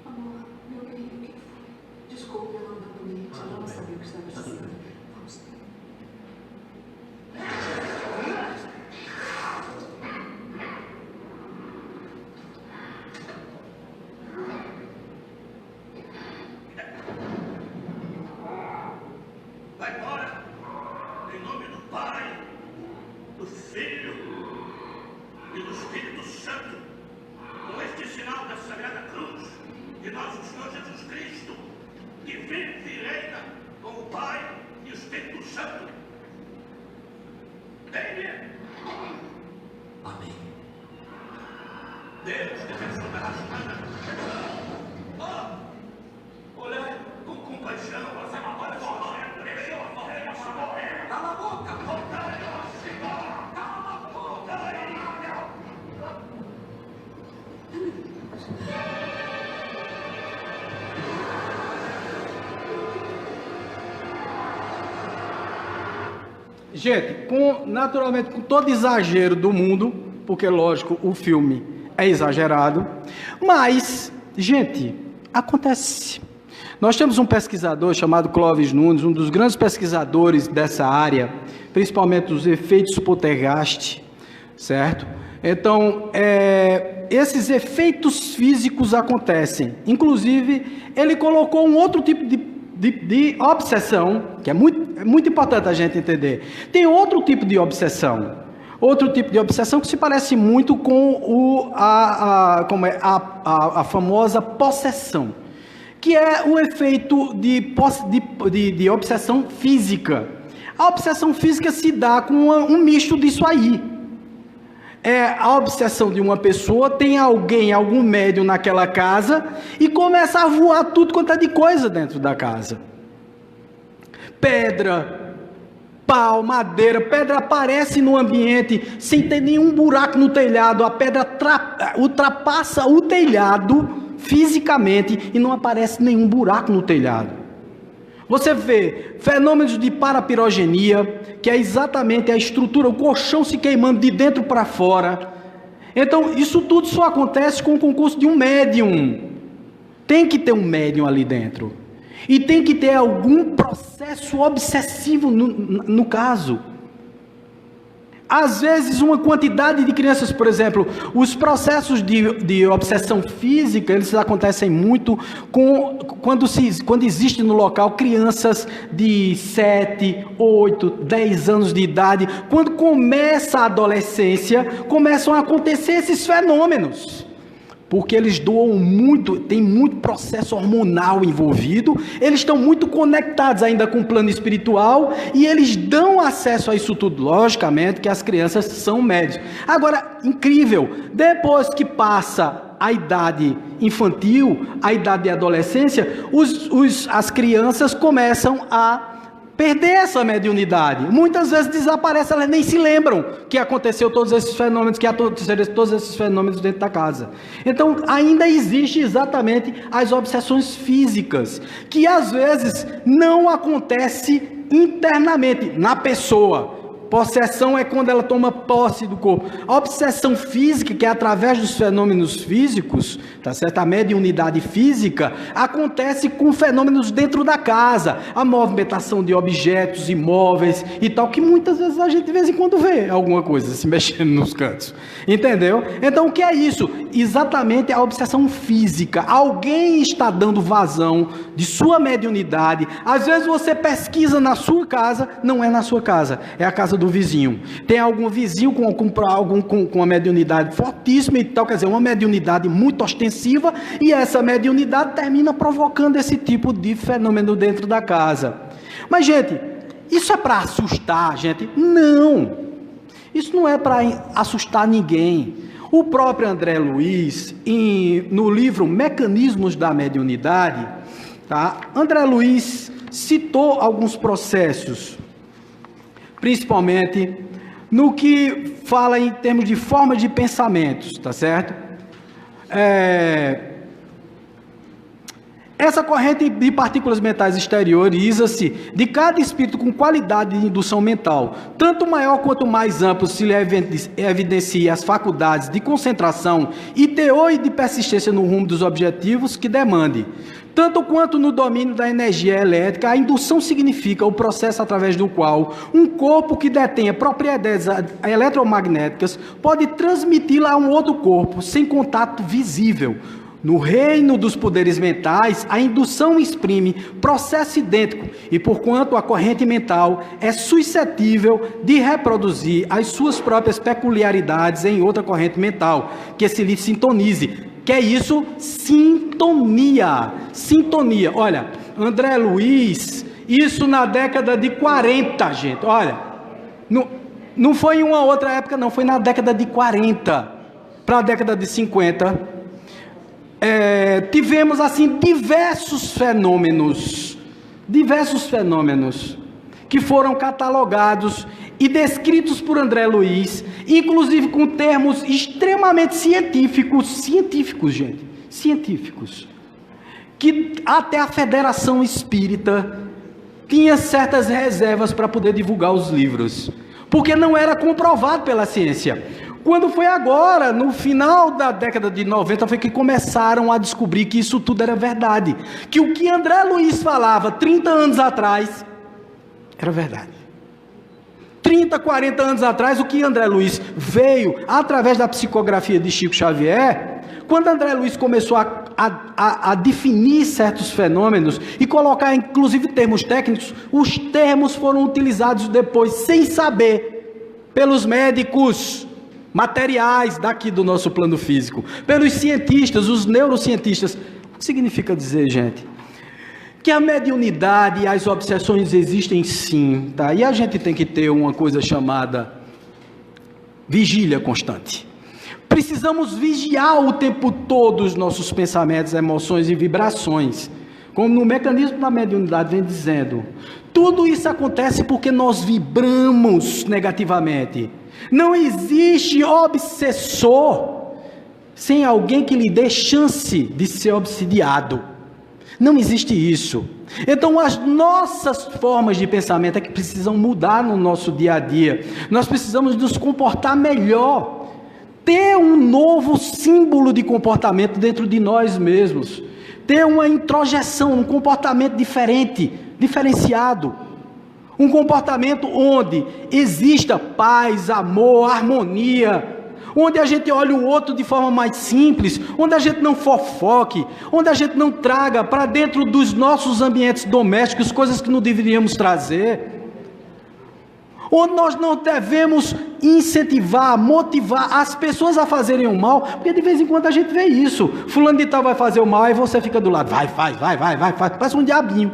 Amor, meu bem, o que foi? Desculpe, ela anda doente. Ela não sabia o que estava dizendo. Vamos. Vai embora, em nome do Pai, do Filho e do Espírito Santo, com este sinal da Sagrada Cruz de nosso Senhor Jesus Cristo, que vive e reina com o Pai e o Espírito Santo. Dê-lhe. Amém. Deus, defensor da raça humana. Olha, com compaixão, você não pode morrer. Cala a boca! Cala a boca! Gente, naturalmente, com todo exagero do mundo, porque, lógico, o filme é exagerado, mas, gente, acontece. Nós temos um pesquisador chamado Clóvis Nunes, um dos grandes pesquisadores dessa área, principalmente dos efeitos poltergeist, certo? Então, esses efeitos físicos acontecem. Inclusive, ele colocou um outro tipo de obsessão, que é muito importante a gente entender. Tem outro tipo de obsessão. Outro tipo de obsessão que se parece muito com a famosa possessão, que é o efeito de obsessão física. A obsessão física se dá com um misto disso aí. É a obsessão de uma pessoa, tem algum médium naquela casa e começa a voar tudo quanto é de coisa dentro da casa. Pedra, pau, madeira, pedra aparece no ambiente sem ter nenhum buraco no telhado, a pedra ultrapassa o telhado fisicamente e não aparece nenhum buraco no telhado. Você vê fenômenos de parapirogenia, que é exatamente a estrutura, o colchão se queimando de dentro para fora. Então, isso tudo só acontece com o concurso de um médium. Tem que ter um médium ali dentro. E tem que ter algum processo obsessivo no caso. Às vezes, uma quantidade de crianças, por exemplo, os processos de obsessão física, eles acontecem muito quando existe no local crianças de 7, 8, 10 anos de idade. Quando começa a adolescência, começam a acontecer esses fenômenos. Porque eles doam muito, tem muito processo hormonal envolvido, eles estão muito conectados ainda com o plano espiritual e eles dão acesso a isso tudo, logicamente que as crianças são médios. Agora, incrível, depois que passa a idade infantil, a idade de adolescência, as crianças começam a perder essa mediunidade. Muitas vezes desaparece, elas nem se lembram que aconteceu todos esses fenômenos, dentro da casa. Então, ainda existe exatamente as obsessões físicas, que às vezes não acontece internamente na pessoa. Possessão é quando ela toma posse do corpo. A obsessão física, que é através dos fenômenos físicos, tá certo? A mediunidade física acontece com fenômenos dentro da casa, a movimentação de objetos, imóveis e tal, que muitas vezes a gente de vez em quando vê alguma coisa se mexendo nos cantos. Entendeu? Então o que é isso? Exatamente a obsessão física. Alguém está dando vazão de sua mediunidade. Às vezes você pesquisa na sua casa, não é na sua casa, é a casa do vizinho. Tem algum vizinho com uma mediunidade fortíssima e tal, quer dizer, uma mediunidade muito ostensiva, e essa mediunidade termina provocando esse tipo de fenômeno dentro da casa. Mas, gente, isso é para assustar, gente? Não! Isso não é para assustar ninguém. O próprio André Luiz, no livro Mecanismos da Mediunidade, tá? André Luiz citou alguns processos, principalmente no que fala em termos de forma de pensamentos, tá certo? Essa corrente de partículas mentais exterioriza-se de cada espírito com qualidade de indução mental, tanto maior quanto mais amplo se lhe evidencia as faculdades de concentração e teor e de persistência no rumo dos objetivos que demande. Tanto quanto no domínio da energia elétrica, a indução significa o processo através do qual um corpo que detenha propriedades eletromagnéticas pode transmiti-la a um outro corpo sem contato visível. No reino dos poderes mentais, a indução exprime processo idêntico e, porquanto a corrente mental é suscetível de reproduzir as suas próprias peculiaridades em outra corrente mental, que se lhe sintonize. Que é isso? Sintonia. Sintonia. Olha, André Luiz, isso na década de 40, gente. Olha, não foi em uma outra época, não. Foi na década de 40 para a década de 50. Tivemos assim diversos fenômenos que foram catalogados e descritos por André Luiz, inclusive com termos extremamente científicos, que até a Federação Espírita tinha certas reservas para poder divulgar os livros, porque não era comprovado pela ciência. Quando foi agora, no final da década de 90, foi que começaram a descobrir que isso tudo era verdade. Que o que André Luiz falava 30 anos atrás, era verdade. 30, 40 anos atrás, o que André Luiz veio, através da psicografia de Chico Xavier, quando André Luiz começou a definir certos fenômenos e colocar inclusive termos técnicos, os termos foram utilizados depois, sem saber, pelos médicos materiais daqui do nosso plano físico, pelos cientistas, os neurocientistas. O que significa dizer, gente? Que a mediunidade e as obsessões existem sim, tá? E a gente tem que ter uma coisa chamada vigília constante. Precisamos vigiar o tempo todo os nossos pensamentos, emoções e vibrações. Como no mecanismo da mediunidade vem dizendo, tudo isso acontece porque nós vibramos negativamente. Não existe obsessor sem alguém que lhe dê chance de ser obsidiado. Não existe isso. Então as nossas formas de pensamento é que precisam mudar no nosso dia a dia. Nós precisamos nos comportar melhor. Ter um novo símbolo de comportamento dentro de nós mesmos. Ter uma introjeção, um comportamento diferente, diferenciado. Um comportamento onde exista paz, amor, harmonia, onde a gente olhe o outro de forma mais simples, onde a gente não fofoque, onde a gente não traga para dentro dos nossos ambientes domésticos coisas que não deveríamos trazer, onde nós não devemos incentivar, motivar as pessoas a fazerem o mal, porque de vez em quando a gente vê isso, fulano de tal vai fazer o mal e você fica do lado, vai, parece um diabinho.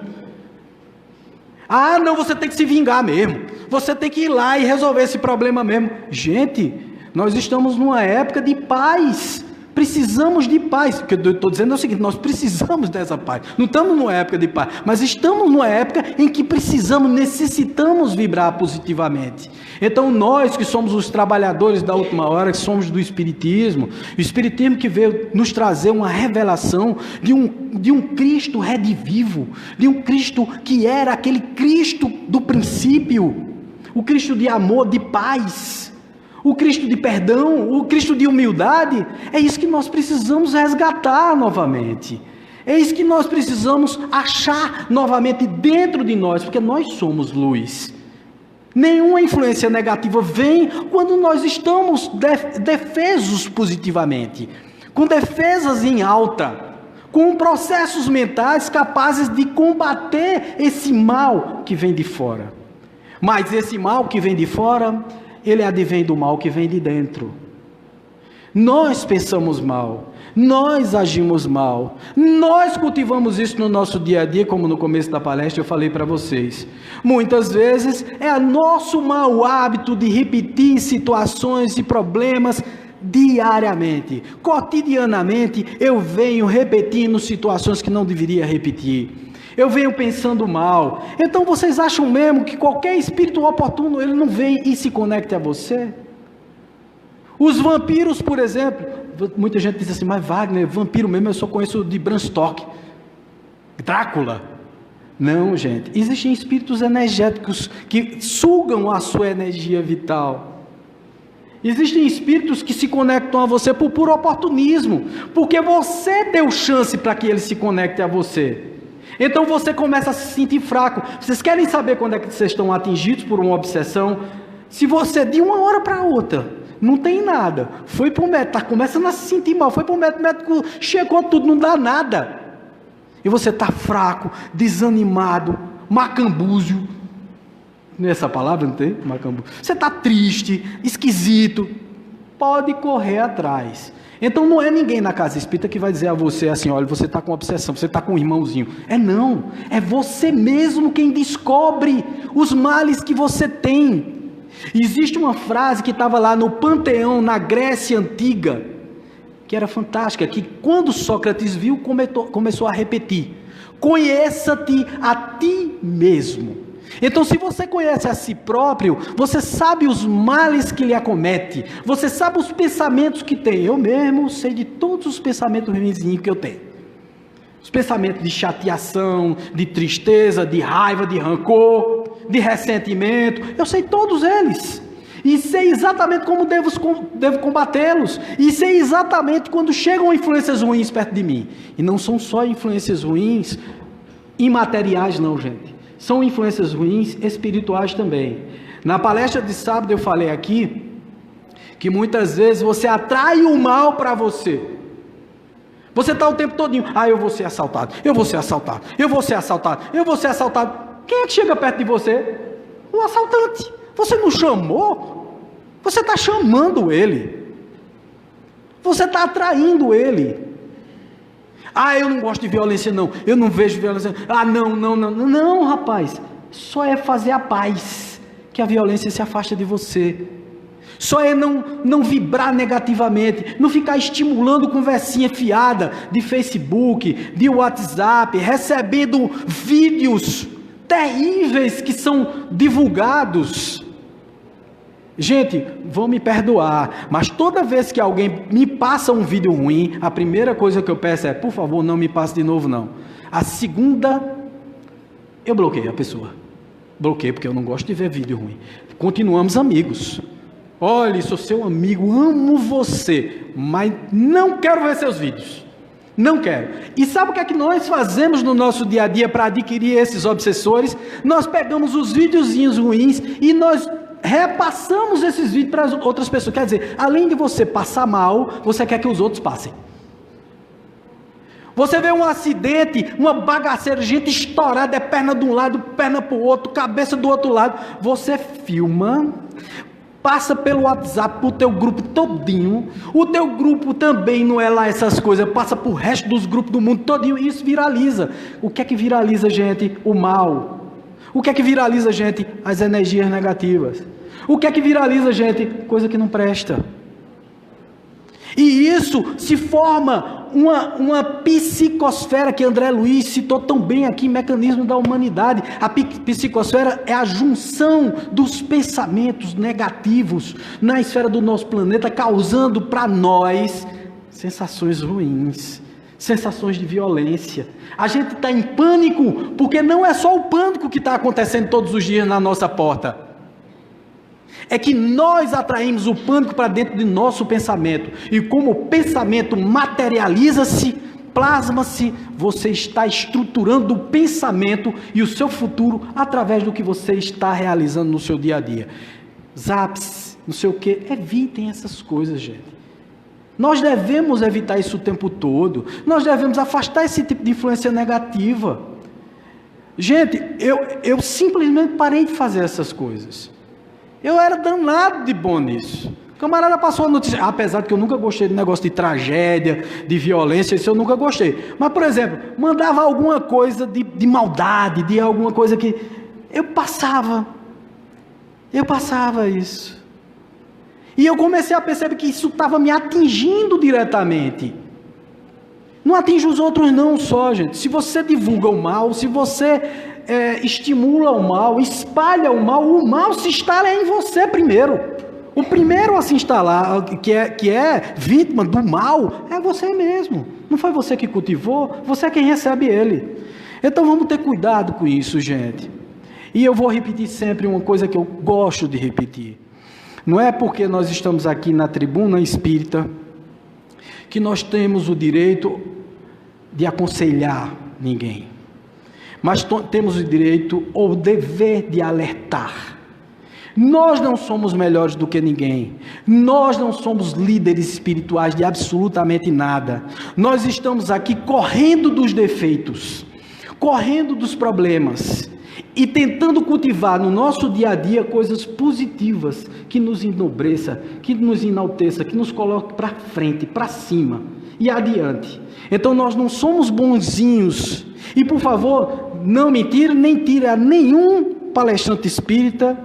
Ah, não, você tem que se vingar mesmo. Você tem que ir lá e resolver esse problema mesmo. Gente, nós estamos numa época de paz. Precisamos de paz. O que eu estou dizendo é o seguinte, nós precisamos dessa paz. Não estamos numa época de paz, mas estamos numa época em que necessitamos vibrar positivamente. Então nós que somos os trabalhadores da última hora, que somos do Espiritismo, o Espiritismo que veio nos trazer uma revelação de um Cristo redivivo, de um Cristo que era aquele Cristo do princípio, o Cristo de amor, de paz, o Cristo de perdão, o Cristo de humildade. É isso que nós precisamos resgatar novamente. É isso que nós precisamos achar novamente dentro de nós, porque nós somos luz. Nenhuma influência negativa vem quando nós estamos defesos positivamente, com defesas em alta, com processos mentais capazes de combater esse mal que vem de fora. Mas esse mal que vem de fora, ele advém do mal que vem de dentro. Nós pensamos mal, nós agimos mal, nós cultivamos isso no nosso dia a dia, como no começo da palestra eu falei para vocês. Muitas vezes é nosso mau hábito de repetir situações e problemas diariamente, cotidianamente eu venho repetindo situações que não deveria repetir. Eu venho pensando mal. Então vocês acham mesmo que qualquer espírito oportuno, ele não vem e se conecte a você? Os vampiros, por exemplo, muita gente diz assim, mas Wagner, vampiro mesmo eu só conheço de Bram Stoker. Drácula. Não, gente. Existem espíritos energéticos que sugam a sua energia vital. Existem espíritos que se conectam a você por puro oportunismo, porque você deu chance para que ele se conecte a você. Então você começa a se sentir fraco. Vocês querem saber quando é que vocês estão atingidos por uma obsessão? Se você, de uma hora para outra, não tem nada, foi para o médico, está começando a se sentir mal, foi para o médico, o médico checou tudo, não dá nada. E você está fraco, desanimado, macambúzio. Nessa palavra não tem? Macambúzio. Você está triste, esquisito. Pode correr atrás. Então não é ninguém na casa espírita que vai dizer a você assim, olha, você está com obsessão, você está com um irmãozinho. Não, é você mesmo quem descobre os males que você tem. Existe uma frase que estava lá no Panteão, na Grécia Antiga, que era fantástica, que quando Sócrates viu, começou a repetir: conheça-te a ti mesmo. Então, se você conhece a si próprio, você sabe os males que lhe acomete, você sabe os pensamentos que tem. Eu mesmo sei de todos os pensamentos ruinzinhos que eu tenho. Os pensamentos de chateação, de tristeza, de raiva, de rancor, de ressentimento, eu sei todos eles. E sei exatamente como devo combatê-los. E sei exatamente quando chegam influências ruins perto de mim. E não são só influências ruins imateriais não, gente. São influências ruins espirituais também. Na palestra de sábado eu falei aqui que muitas vezes você atrai o mal para você. Você está o tempo todinho, eu vou ser assaltado, eu vou ser assaltado, eu vou ser assaltado, eu vou ser assaltado. Quem é que chega perto de você? O assaltante. Você não chamou? Você está chamando ele. Você está atraindo ele. Eu não gosto de violência não, eu não vejo violência, não, rapaz, só é fazer a paz, que a violência se afasta de você, só é não vibrar negativamente, não ficar estimulando conversinha fiada, de Facebook, de WhatsApp, recebendo vídeos terríveis que são divulgados. Gente, vão me perdoar, mas toda vez que alguém me passa um vídeo ruim, a primeira coisa que eu peço é, por favor, não me passe de novo não. A segunda, eu bloqueio a pessoa. Bloqueio porque eu não gosto de ver vídeo ruim. Continuamos amigos. Olha, sou seu amigo, amo você, mas não quero ver seus vídeos. Não quero. E sabe o que é que nós fazemos no nosso dia a dia para adquirir esses obsessores? Nós pegamos os videozinhos ruins e nós repassamos esses vídeos para as outras pessoas. Quer dizer, além de você passar mal, você quer que os outros passem. Você vê um acidente, uma bagaceira, gente estourada, é perna de um lado, perna para o outro, cabeça do outro lado. Você filma, passa pelo WhatsApp para o teu grupo todinho. O teu grupo também não é lá essas coisas, passa para o resto dos grupos do mundo todinho e isso viraliza. O que é que viraliza, gente? O mal. O que é que viraliza, gente? As energias negativas. O que é que viraliza, gente? Coisa que não presta. E isso se forma uma psicosfera que André Luiz citou tão bem aqui, Mecanismo da Humanidade. A psicosfera é a junção dos pensamentos negativos na esfera do nosso planeta, causando para nós sensações ruins, sensações de violência. A gente está em pânico, porque não é só o pânico que está acontecendo todos os dias na nossa porta. É que nós atraímos o pânico para dentro de nosso pensamento. E como o pensamento materializa-se, plasma-se, você está estruturando o pensamento e o seu futuro através do que você está realizando no seu dia a dia. Zaps, não sei o que, evitem essas coisas, gente. Nós devemos evitar isso o tempo todo. Nós devemos afastar esse tipo de influência negativa. Gente, eu simplesmente parei de fazer essas coisas. Eu era danado de bom nisso. O camarada passou a notícia, apesar de que eu nunca gostei de negócio de tragédia, de violência, isso eu nunca gostei. Mas, por exemplo, mandava alguma coisa de maldade, de alguma coisa que... Eu passava isso. E eu comecei a perceber que isso estava me atingindo diretamente. Não atinge os outros não só, gente. Se você divulga o mal, se você estimula o mal, espalha o mal se instala em você primeiro. O primeiro a se instalar, que é vítima do mal, é você mesmo. Não foi você que cultivou, você é quem recebe ele. Então vamos ter cuidado com isso, gente. E eu vou repetir sempre uma coisa que eu gosto de repetir. Não é porque nós estamos aqui na tribuna espírita que nós temos o direito de aconselhar ninguém. Mas temos o direito ou o dever de alertar. Nós não somos melhores do que ninguém. Nós não somos líderes espirituais de absolutamente nada. Nós estamos aqui correndo dos defeitos, correndo dos problemas e tentando cultivar no nosso dia a dia coisas positivas que nos enobreça, que nos enalteça, que nos coloque para frente, para cima e adiante. Então nós não somos bonzinhos. E por favor, não me tire, nem tire a nenhum palestrante espírita,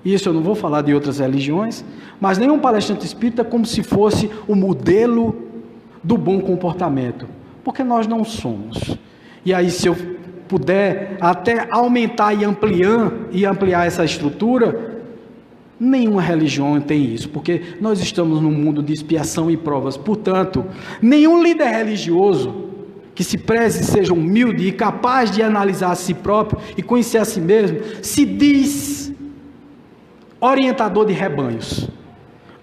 isso eu não vou falar de outras religiões, mas nenhum palestrante espírita como se fosse o modelo do bom comportamento, porque nós não somos. E aí, se eu puder até aumentar e ampliar essa estrutura, nenhuma religião tem isso, porque nós estamos num mundo de expiação e provas. Portanto, nenhum líder religioso que se preze, seja humilde e capaz de analisar a si próprio e conhecer a si mesmo, se diz orientador de rebanhos,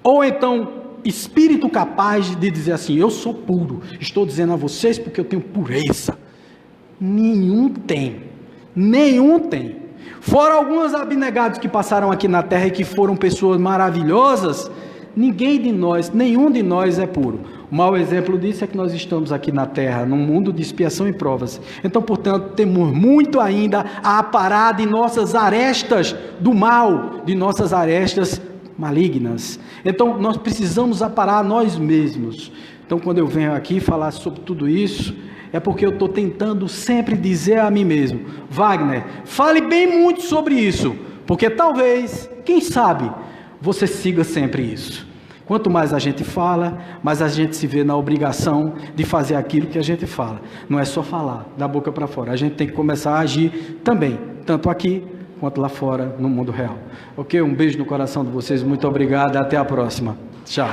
ou então espírito capaz de dizer assim: eu sou puro, estou dizendo a vocês porque eu tenho pureza. Nenhum tem. Fora alguns abnegados que passaram aqui na terra e que foram pessoas maravilhosas, nenhum de nós é puro. O mau exemplo disso é que nós estamos aqui na terra, num mundo de expiação e provas. Então, portanto, temos muito ainda a aparar de nossas arestas do mal, de nossas arestas malignas. Então, nós precisamos aparar nós mesmos. Então, quando eu venho aqui falar sobre tudo isso, é porque eu estou tentando sempre dizer a mim mesmo: Wagner, fale bem muito sobre isso, porque talvez, quem sabe, você siga sempre isso. Quanto mais a gente fala, mais a gente se vê na obrigação de fazer aquilo que a gente fala. Não é só falar, da boca para fora. A gente tem que começar a agir também, tanto aqui quanto lá fora, no mundo real. Ok? Um beijo no coração de vocês, muito obrigado, até a próxima. Tchau.